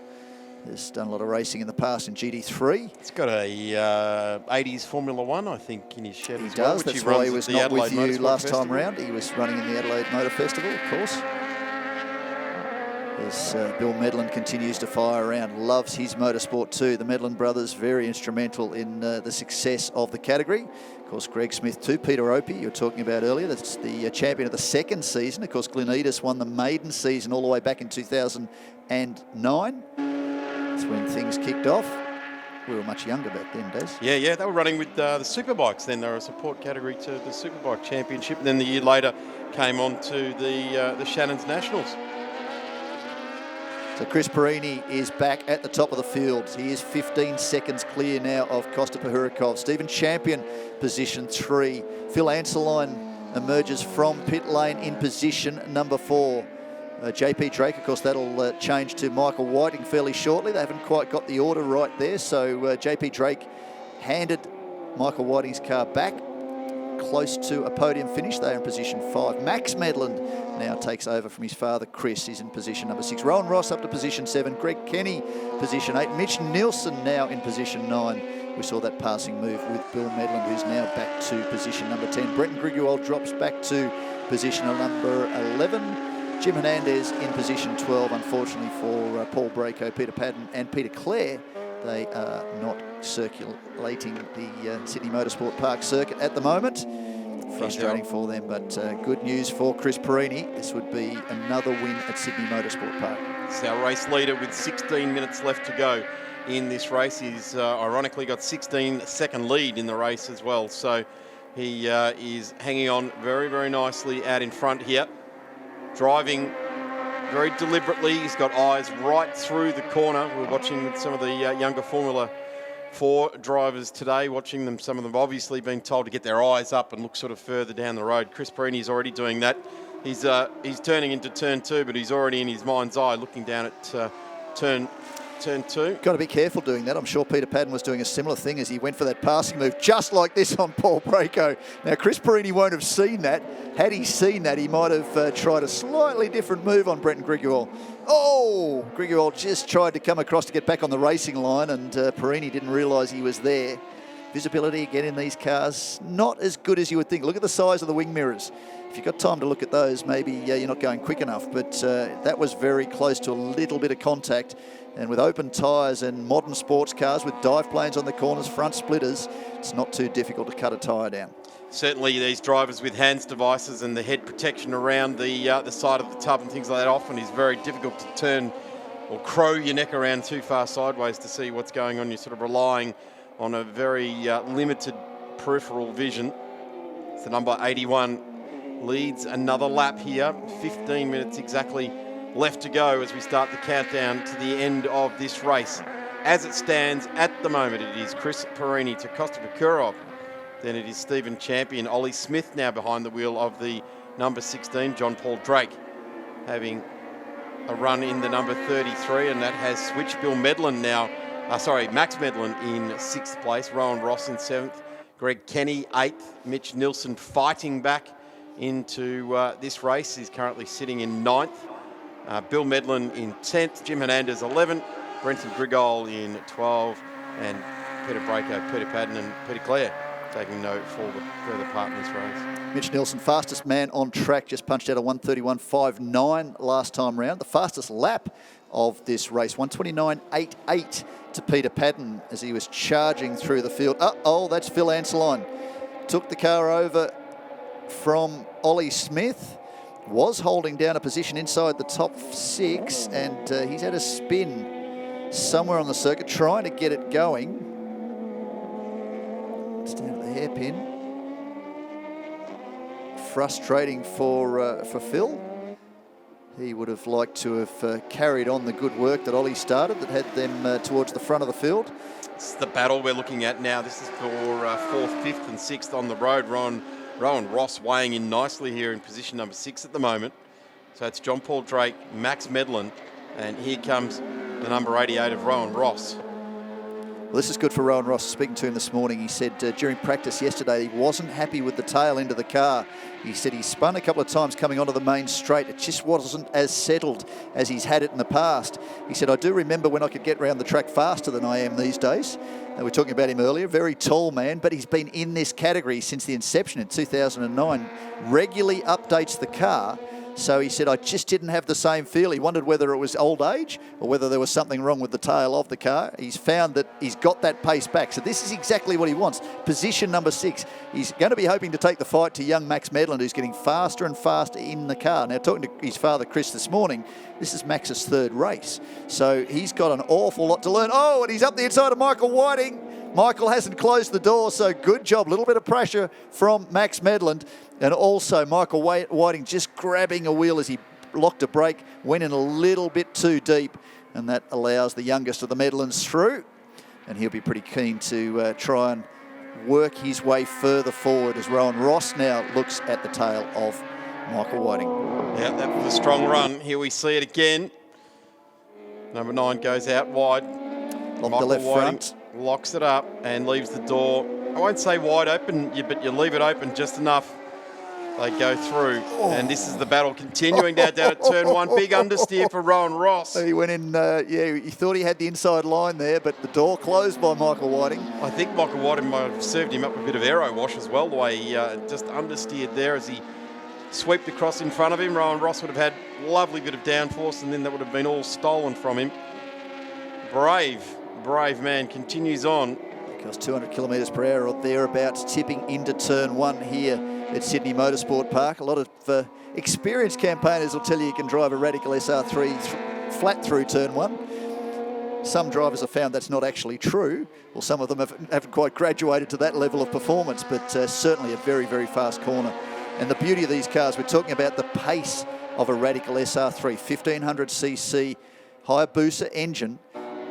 Speaker 2: Has done a lot of racing in the past in GT3.
Speaker 1: He's got a 80s Formula 1, I think, in his shed as well.
Speaker 2: He does. That's why he was not with you last time round. He was running in the Adelaide Motor Festival, of course. As Bill Medellin continues to fire around, loves his motorsport too. The Medellin brothers, very instrumental in the success of the category. Of course, Greg Smith too, Peter Opie, you were talking about earlier. That's the champion of the second season. Of course, Glenidis won the maiden season all the way back in 2009. That's when things kicked off. We were much younger back then, Des.
Speaker 1: Yeah, they were running with the Superbikes then. They were a support category to the Superbike Championship. And then the year later came on to the Shannons Nationals.
Speaker 2: So Chris Perini is back at the top of the field. He is 15 seconds clear now of Kosta Pahurikov. Stephen Champion, position 3. Phil Anseline emerges from pit lane in position number 4. JP Drake, of course, that'll change to Michael Whiting fairly shortly. They haven't quite got the order right there. So JP Drake handed Michael Whiting's car back close to a podium finish. They're in position 5. Max Medellin now takes over from his father, Chris. He's in position number 6. Rowan Ross up to position 7. Greg Kenny, position 8. Mitch Nielsen now in position 9. We saw that passing move with Bill Medellin, who's now back to position number 10. Brenton Grigor drops back to position number 11. Jim Hernandez in position 12, unfortunately for Paul Braco, Peter Patton and Peter Clare. They are not circulating the Sydney Motorsport Park circuit at the moment. Frustrating for them, but good news for Chris Perini. This would be another win at Sydney Motorsport Park.
Speaker 1: It's our race leader with 16 minutes left to go in this race. He's ironically got 16-second lead in the race as well. So he is hanging on very, very nicely out in front here. Driving very deliberately. He's got eyes right through the corner. We're watching some of the younger Formula 4 drivers today, watching them. Some of them obviously being told to get their eyes up and look sort of further down the road. Chris Perini is already doing that. He's turning into turn 2, but he's already in his mind's eye looking down at turn 2.
Speaker 2: Got to be careful doing that. I'm sure Peter Patton was doing a similar thing as he went for that passing move, just like this on Paul Braco. Now, Chris Perini won't have seen that. Had he seen that, he might have tried a slightly different move on Brenton Grigor. Oh, Grigor just tried to come across to get back on the racing line, and Perini didn't realise he was there. Visibility again in these cars, not as good as you would think. Look at the size of the wing mirrors. If you've got time to look at those, maybe you're not going quick enough, but that was very close to a little bit of contact. And with open tyres and modern sports cars with dive planes on the corners, front splitters, it's not too difficult to cut a tyre down.
Speaker 1: Certainly these drivers with hands devices and the head protection around the side of the tub and things like that often is very difficult to turn or crow your neck around too far sideways to see what's going on. You're sort of relying on a very limited peripheral vision. So number 81 leads another lap here. 15 minutes exactly left to go as we start the countdown to the end of this race. As it stands at the moment, it is Chris Perini to Kosta Pahurikov. Then it is Stephen Champion. Olli Smith now behind the wheel of the number 16, John Paul Drake, having a run in the number 33, and that has switched. Bill Medellin now, Max Medellin in 6th place, Rowan Ross in 7th, Greg Kenny 8th, Mitch Nielsen fighting back into this race. He's currently sitting in 9th. Bill Medellin in 10th, Jim Hernandez 11th, Brenton Grigor in 12th, and Peter Braco, Peter Patton and Peter Clare. taking no further part in this race.
Speaker 2: Mitch Nielsen, fastest man on track, just punched out a 1:31.59 last time round. The fastest lap of this race, 1:29.88 to Peter Patton as he was charging through the field. That's Phil Anseline. Took the car over from Olli Smith. Was holding down a position inside the top 6, and he's had a spin somewhere on the circuit trying to get it going. It's down at the hairpin. Frustrating for Phil. He would have liked to have carried on the good work that Olli started, that had them towards the front of the field.
Speaker 1: It's the battle we're looking at now. This is for 4th, 5th and 6th on the road. Rowan Ross weighing in nicely here in position number 6 at the moment. So it's John Paul Drake, Max Medellin, and here comes the number 88 of Rowan Ross.
Speaker 2: Well, this is good for Rowan Ross. Speaking to him this morning, he said during practice yesterday he wasn't happy with the tail end of the car. He said he spun a couple of times coming onto the main straight. It just wasn't as settled as he's had it in the past. He said, I do remember when I could get around the track faster than I am these days. We were talking about him earlier, very tall man, but he's been in this category since the inception in 2009, regularly updates the car. So he said, I just didn't have the same feel. He wondered whether it was old age or whether there was something wrong with the tail of the car. He's found that he's got that pace back. So this is exactly what he wants. Position number 6. He's going to be hoping to take the fight to young Max Medellin, who's getting faster and faster in the car. Now, talking to his father, Chris, this morning, this is Max's 3rd race. So he's got an awful lot to learn. Oh, and he's up the inside of Michael Whiting. Michael hasn't closed the door, so good job. A little bit of pressure from Max Medellin. And also Michael Whiting just grabbing a wheel as he locked a brake, went in a little bit too deep, and that allows the youngest of the Medellins through. And he'll be pretty keen to try and work his way further forward as Rowan Ross now looks at the tail of Michael Whiting.
Speaker 1: Yeah, that was a strong run. Here we see it again. Number 9 goes out wide.
Speaker 2: Off the left front.
Speaker 1: Locks it up and leaves the door, I won't say wide open, but you leave it open just enough. They go through, and this is the battle continuing down at turn 1. Big understeer for Rowan Ross.
Speaker 2: He went in, he thought he had the inside line there, but the door closed by Michael Whiting.
Speaker 1: I think Michael Whiting might have served him up a bit of aero wash as well, the way he just understeered there as he swept across in front of him. Rowan Ross would have had a lovely bit of downforce, and then that would have been all stolen from him. Brave man continues on.
Speaker 2: Because 200 kilometres per hour or thereabouts, tipping into turn 1 here at Sydney Motorsport Park. A lot of experienced campaigners will tell you can drive a Radical SR3 flat through turn 1. Some drivers have found that's not actually true. Well, some of them haven't quite graduated to that level of performance, but certainly a very, very fast corner. And the beauty of these cars, we're talking about the pace of a Radical SR3, 1500cc Hayabusa engine.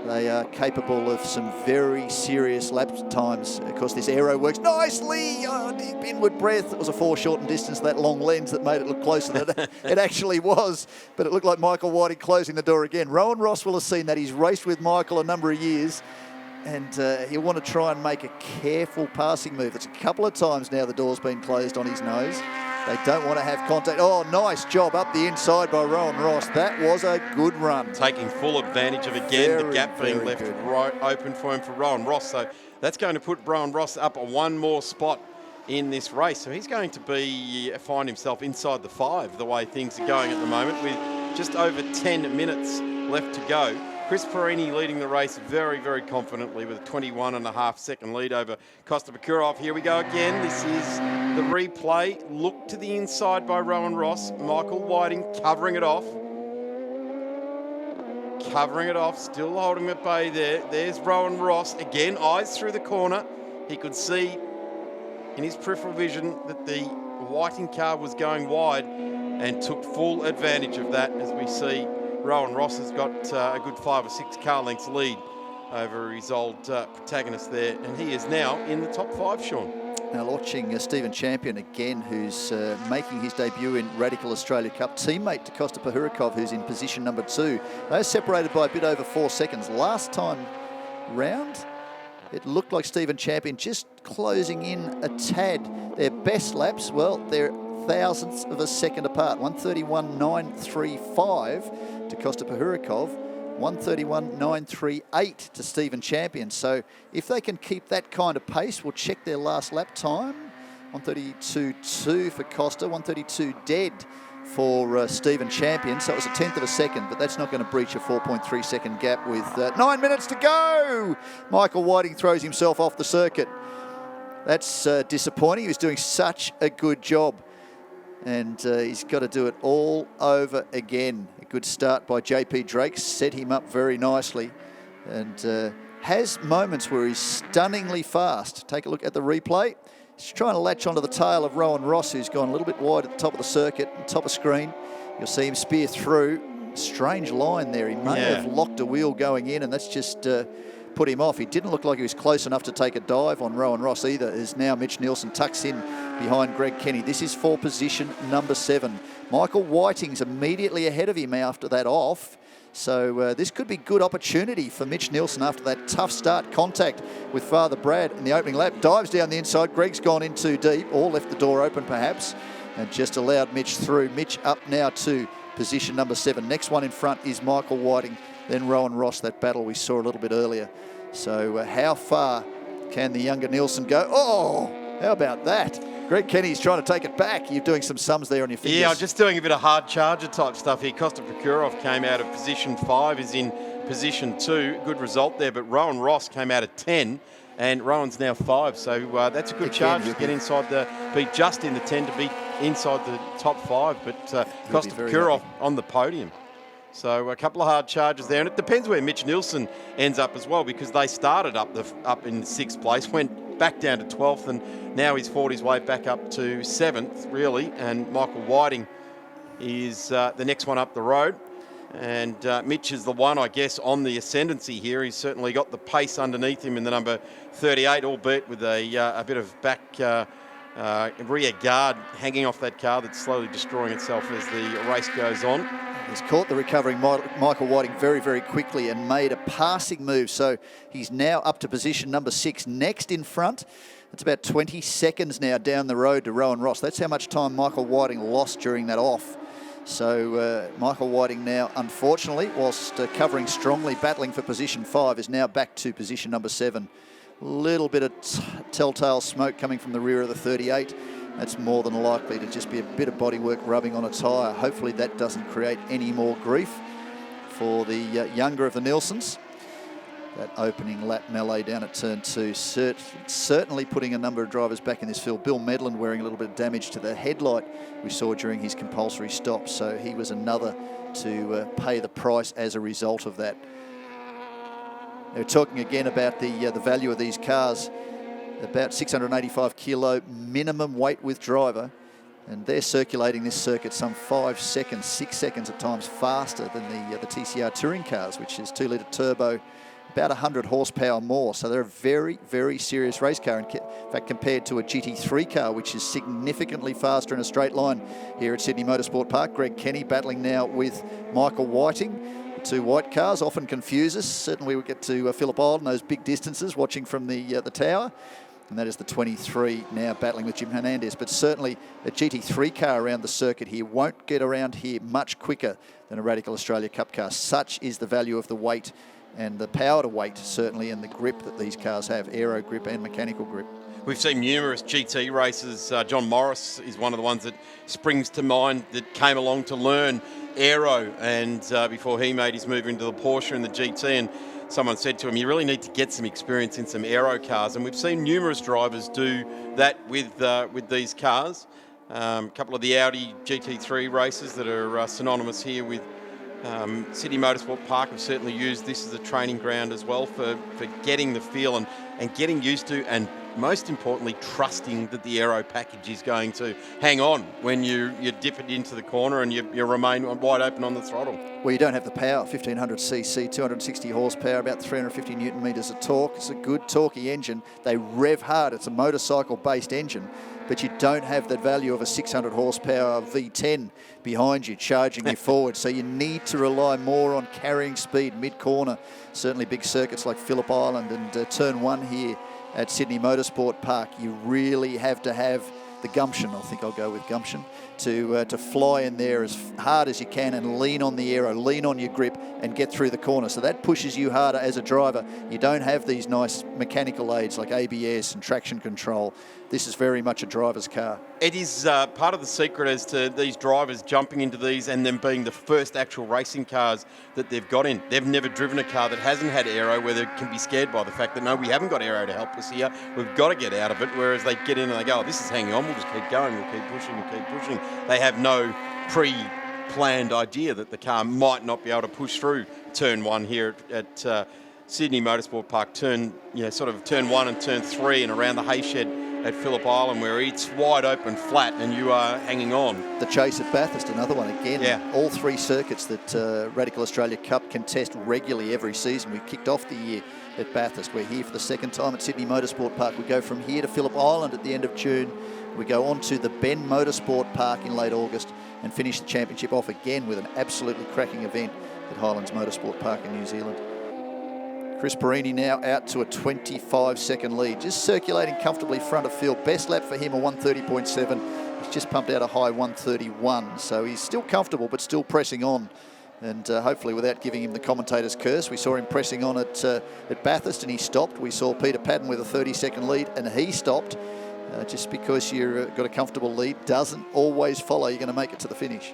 Speaker 2: They are capable of some very serious lap times. Of course, this aero works nicely. Deep inward breath. It was a foreshortened distance, that long lens that made it look closer than it actually was. But it looked like Michael Whiting closing the door again. Rowan Ross will have seen that. He's raced with Michael a number of years. And he'll want to try and make a careful passing move. It's a couple of times now the door's been closed on his nose. They don't want to have contact. Oh, nice job up the inside by Rowan Ross. That was a good run.
Speaker 1: Taking full advantage of, again, the gap being left right open for him for Rowan Ross. So that's going to put Rowan Ross up one more spot in this race. So he's going to find himself inside the 5, the way things are going at the moment, with just over 10 minutes left to go. Chris Perini leading the race very, very confidently with a 21.5-second lead over Karov. Here we go again. This is the replay. Look to the inside by Rowan Ross. Michael Whiting covering it off. Still holding at bay there. There's Rowan Ross. Again, eyes through the corner. He could see in his peripheral vision that the Whiting car was going wide and took full advantage of that, as we see Rowan Ross has got a good 5 or 6 car lengths lead over his old protagonist there, and he is now in the top 5, Sean.
Speaker 2: Now watching Stephen Champion again, who's making his debut in Radical Australia Cup, teammate to Kosta Pahurikov, who's in position number 2. They're separated by a bit over 4 seconds. Last time round, it looked like Stephen Champion just closing in a tad. Their best laps, well, they're thousandths of a second apart. 1:31.935 to Kosta Pahurikov. 1:31.938 to Stephen Champion. So if they can keep that kind of pace, we'll check their last lap time. 1:32.2 for Costa, 1:32 dead for Stephen Champion. So it was a tenth of a second, but that's not going to breach a 4.3 second gap with 9 minutes to go. Michael Whiting throws himself off the circuit. That's disappointing. He was doing such a good job. And he's got to do it all over again. A good start by JP Drake, set him up very nicely, and has moments where he's stunningly fast. Take a look at the replay. He's trying to latch onto the tail of Rowan Ross, who's gone a little bit wide at the top of the circuit, top of screen. You'll see him spear through. Strange line there. He may have locked a wheel going in, and that's just put him off. He didn't look like he was close enough to take a dive on Rowan Ross either, as now Mitch Nielsen tucks in behind Greg Kenny. This is for position number 7. Michael Whiting's immediately ahead of him after that off. So this could be good opportunity for Mitch Nielsen after that tough start. Contact with Father Brad in the opening lap. Dives down the inside. Greg's gone in too deep, or left the door open perhaps, and just allowed Mitch through. Mitch up now to position number 7. Next one in front is Michael Whiting, then Rowan Ross, that battle we saw a little bit earlier. So how far can the younger Nilsson go? Oh, how about that? Greg Kenny's trying to take it back. You're doing some sums there on your fingers.
Speaker 1: Yeah, I'm just doing a bit of hard charger type stuff here. Karov came out of position 5, is in position 2. Good result there, but Rowan Ross came out of 10, and Rowan's now 5. So that's a good charge to get inside be just in the 10 to be inside the top 5. But Karov on the podium. So a couple of hard charges there, and it depends where Mitch Nielsen ends up as well, because they started up in 6th place, went back down to 12th, and now he's fought his way back up to 7th, really. And Michael Whiting is the next one up the road, and Mitch is the one, I guess, on the ascendancy here. He's certainly got the pace underneath him in the number 38, albeit with a bit of back rear guard hanging off that car that's slowly destroying itself as the race goes on.
Speaker 2: He's caught the recovering Michael Whiting very, very quickly and made a passing move. So he's now up to position number 6. Next in front, it's about 20 seconds now down the road to Rowan Ross. That's how much time Michael Whiting lost during that off. So Michael Whiting now, unfortunately, whilst covering strongly, battling for position 5, is now back to position number 7. Little bit of telltale smoke coming from the rear of the 38. That's more than likely to just be a bit of bodywork rubbing on a tyre. Hopefully that doesn't create any more grief for the younger of the Nilssons. That opening lap melee down at turn 2, certainly putting a number of drivers back in this field. Bill Medellin wearing a little bit of damage to the headlight we saw during his compulsory stop, so he was another to pay the price as a result of that. They're talking again about the value of these cars. About 685 kilo minimum weight with driver, and they're circulating this circuit some 5 seconds, 6 seconds at times faster than the TCR touring cars, which is 2-litre turbo, about 100 horsepower more. So they're a very, very serious race car. In fact, compared to a GT3 car, which is significantly faster in a straight line here at Sydney Motorsport Park. Greg Kenny battling now with Michael Whiting. The two white cars often confuse us. Certainly we get to Phillip Island, those big distances, watching from the tower. And that is the 23 now battling with Jim Hernandez. But certainly a GT3 car around the circuit here won't get around here much quicker than a Radical Australia Cup car. Such is the value of the weight and the power to weight, certainly, and the grip that these cars have, aero grip and mechanical grip.
Speaker 1: We've seen numerous GT races. John Morris is one of the ones that springs to mind that came along to learn aero, and before he made his move into the Porsche and the GT, and someone said to him, you really need to get some experience in some aero cars. And we've seen numerous drivers do that with these cars. A couple of the Audi GT3 races that are synonymous here with Sydney Motorsport Park have certainly used this as a training ground as well for getting the feel and getting used to, and most importantly, trusting that the aero package is going to hang on when you dip it into the corner and you remain wide open on the throttle. Well,
Speaker 2: you don't have the power, 1500cc, 260 horsepower, about 350 newton metres of torque. It's a good torquey engine. They rev hard. It's a motorcycle-based engine, but you don't have that value of a 600 horsepower V10 behind you, charging you forward. So you need to rely more on carrying speed mid-corner. Certainly big circuits like Phillip Island and Turn 1 here at Sydney Motorsport Park. You really have to have the gumption. I think I'll go with gumption to fly in there as hard as you can and lean on the aero, lean on your grip and get through the corner. So that pushes you harder as a driver. You don't have these nice mechanical aids like ABS and traction control. This is very much a driver's car.
Speaker 1: It is part of the secret as to these drivers jumping into these and them being the first actual racing cars that they've got in. They've never driven a car that hasn't had aero, where they can be scared by the fact that, no, we haven't got aero to help us here. We've got to get out of it. Whereas they get in and they go, oh, this is hanging on. We'll just keep going. We'll keep pushing. We'll keep pushing. They have no pre-planned idea that the car might not be able to push through turn one here at Sydney Motorsport Park. Turn 1 and turn 3 and around the Hayshed at Phillip Island, where it's wide open flat and you are hanging on.
Speaker 2: The chase at Bathurst, another one again.
Speaker 1: Yeah.
Speaker 2: All three circuits that Radical Australia Cup contest regularly every season. We've kicked off the year at Bathurst. We're here for the second time at Sydney Motorsport Park. We go from here to Phillip Island at the end of June. We go on to the Ben Motorsport Park in late August and finish the championship off again with an absolutely cracking event at Highlands Motorsport Park in New Zealand. Chris Perini now out to a 25-second lead, just circulating comfortably front of field. Best lap for him, a 1:30.7. He's just pumped out a high 1:31, so he's still comfortable but still pressing on. And hopefully without giving him the commentator's curse. We saw him pressing on at Bathurst and he stopped. We saw Peter Patton with a 30-second lead and he stopped. Just because you've got a comfortable lead doesn't always follow you're going to make it to the finish.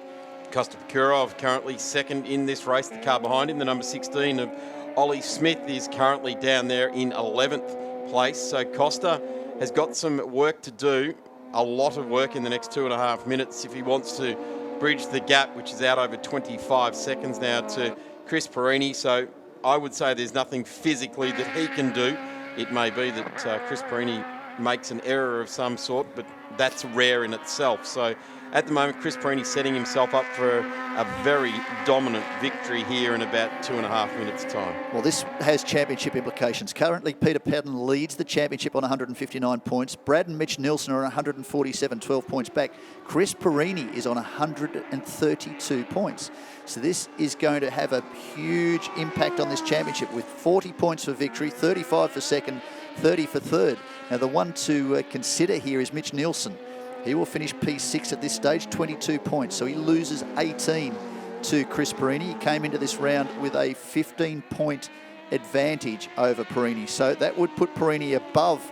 Speaker 1: Karov currently second in this race. The car behind him, the number 16 of Olli Smith, is currently down there in 11th place. So Costa has got some work to do, a lot of work in the next 2.5 minutes if he wants to bridge the gap, which is out over 25 seconds now to Chris Perini. So I would say there's nothing physically that he can do. It may be that Chris Perini makes an error of some sort, but that's rare in itself. So at the moment, Chris Perini setting himself up for a very dominant victory here in about 2.5 minutes' time.
Speaker 2: Well, this has championship implications. Currently, Peter Patton leads the championship on 159 points. Brad and Mitch Nielsen are on 147, 12 points back. Chris Perini is on 132 points. So this is going to have a huge impact on this championship with 40 points for victory, 35 for second, 30 for third. Now, the one to consider here is Mitch Nielsen. He will finish P6 at this stage, 22 points. So he loses 18 to Chris Perini. He came into this round with a 15-point advantage over Perini. So that would put Perini above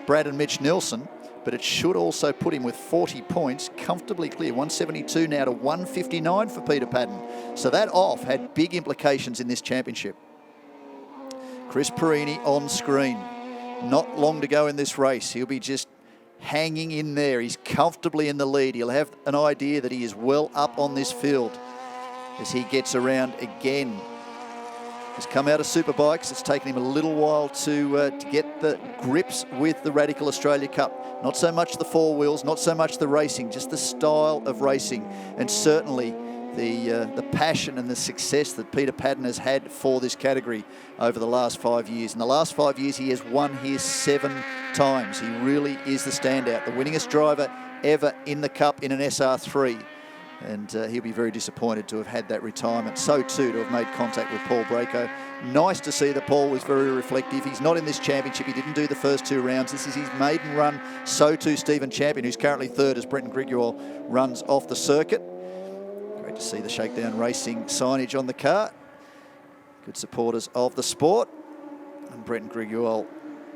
Speaker 2: Brad and Mitch Nielsen, but it should also put him with 40 points comfortably clear. 172 now to 159 for Peter Patton. So that off had big implications in this championship. Chris Perini on screen. Not long to go in this race. He'll be just hanging in there. He's comfortably in the lead. He'll have an idea that he is well up on this field as he gets around again. He's come out of Superbikes. It's taken him a little while to get the grips with the Radical Australia Cup. Not so much the four wheels, not so much the racing, just the style of racing, and certainly the passion and the success that Peter Patton has had for this category over the last 5 years. In the last 5 years, he has won here 7 times. He really is the standout, the winningest driver ever in the Cup in an SR3. And he'll be very disappointed to have had that retirement. So too to have made contact with Paul Braco. Nice to see that Paul was very reflective. He's not in this championship. He didn't do the first 2 rounds. This is his maiden run. So too Stephen Champion, who's currently third as Brenton Grigual runs off the circuit. Great to see the Shakedown Racing signage on the car. Good supporters of the sport. And Brenton Grigual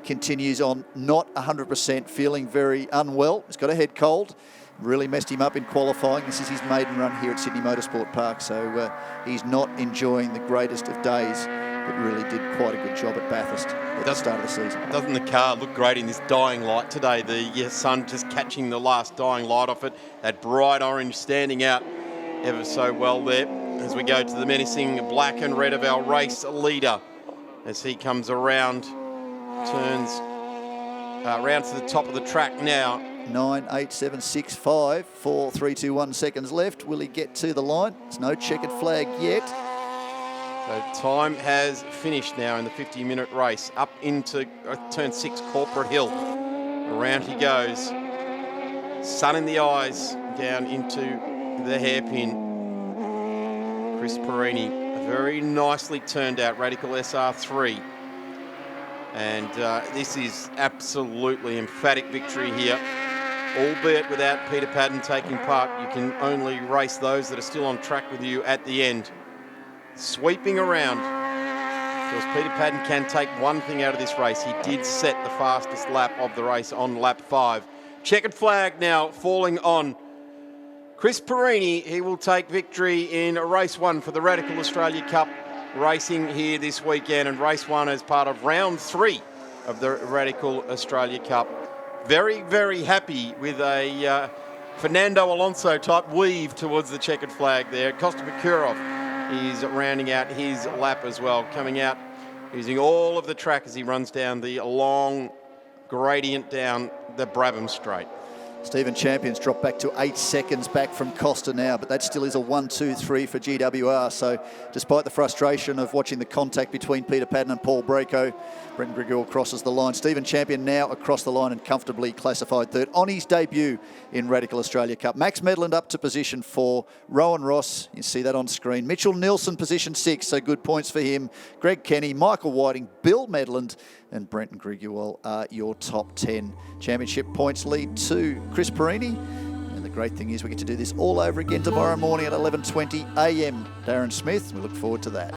Speaker 2: continues on not 100%, feeling very unwell. He's got a head cold. Really messed him up in qualifying. This is his maiden run here at Sydney Motorsport Park, so he's not enjoying the greatest of days, but really did quite a good job at Bathurst at the start of the season.
Speaker 1: Doesn't the car look great in this dying light today? The sun just catching the last dying light off it. That bright orange standing out ever so well there as we go to the menacing black and red of our race leader as he comes around, turns around to the top of the track now.
Speaker 2: 9.8765, 4, 3, 2, 1 seconds left. Will he get to the line? There's no checkered flag yet.
Speaker 1: So time has finished now in the 50-minute race. Up into turn 6, Corporate Hill. Around he goes. Sun in the eyes, down into the hairpin. Chris Perini, a very nicely turned out Radical SR3. And this is absolutely emphatic victory here albeit without Peter Patton taking part. You can only race those that are still on track with you at the end. Sweeping around. Because Peter Patton can take one thing out of this race. He did set the fastest lap of the race on lap 5. Checkered flag now falling on Chris Perini. He will take victory in race 1 for the Radical Australia Cup racing here this weekend, and race 1 as part of round 3 of the Radical Australia Cup. Very, very happy with a Fernando Alonso type weave towards the checkered flag there. Christopher Karov is rounding out his lap as well, coming out using all of the track as he runs down the long gradient down the Brabham Straight.
Speaker 2: Stephen Champion's dropped back to 8 seconds back from Costa now, but that still is a 1-2-3 for GWR. So despite the frustration of watching the contact between Peter Patton and Paul Braco, Brenton Griggle crosses the line. Stephen Champion now across the line and comfortably classified third on his debut in Radical Australia Cup. Max Medellin up to position 4. Rowan Ross, you see that on screen. Mitchell Nielsen position 6, so good points for him. Greg Kenny, Michael Whiting, Bill Medland and Brenton Griggle are your top 10. Championship points lead to Chris Perini. And the great thing is we get to do this all over again tomorrow morning at 11:20 a.m. Darren Smith, we look forward to that.